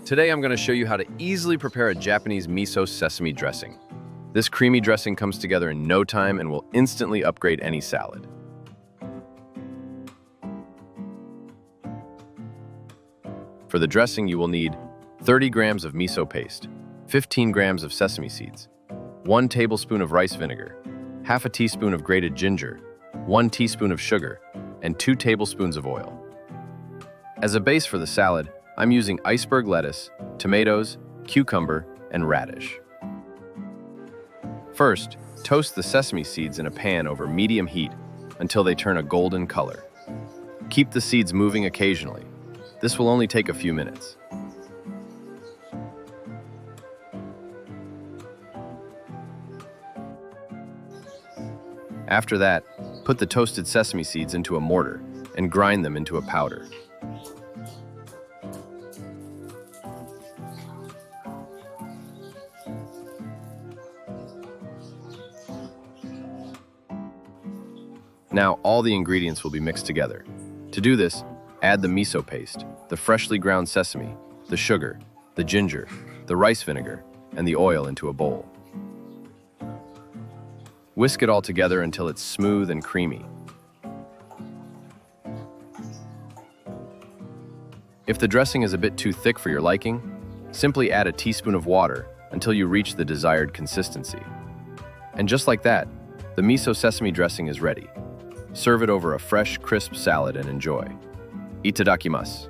Today I'm going to show you how to easily prepare a Japanese miso sesame dressing. This creamy dressing comes together in no time and will instantly upgrade any salad. For the dressing, you will need 30 grams of miso paste, 15 grams of sesame seeds, 1 tablespoon of rice vinegar, half a teaspoon of grated ginger, 1 teaspoon of sugar, and 2 tablespoons of oil. As a base for the salad, I'm using iceberg lettuce, tomatoes, cucumber, and radish. First, toast the sesame seeds in a pan over medium heat until they turn a golden color. Keep the seeds moving occasionally. This will only take a few minutes. After that, put the toasted sesame seeds into a mortar and grind them into a powder. Now all the ingredients will be mixed together. To do this, add the miso paste, the freshly ground sesame, the sugar, the ginger, the rice vinegar, and the oil into a bowl. Whisk it all together until it's smooth and creamy. If the dressing is a bit too thick for your liking, simply add a teaspoon of water until you reach the desired consistency. And just like that, the miso sesame dressing is ready. Serve it over a fresh, crisp salad and enjoy. Itadakimasu.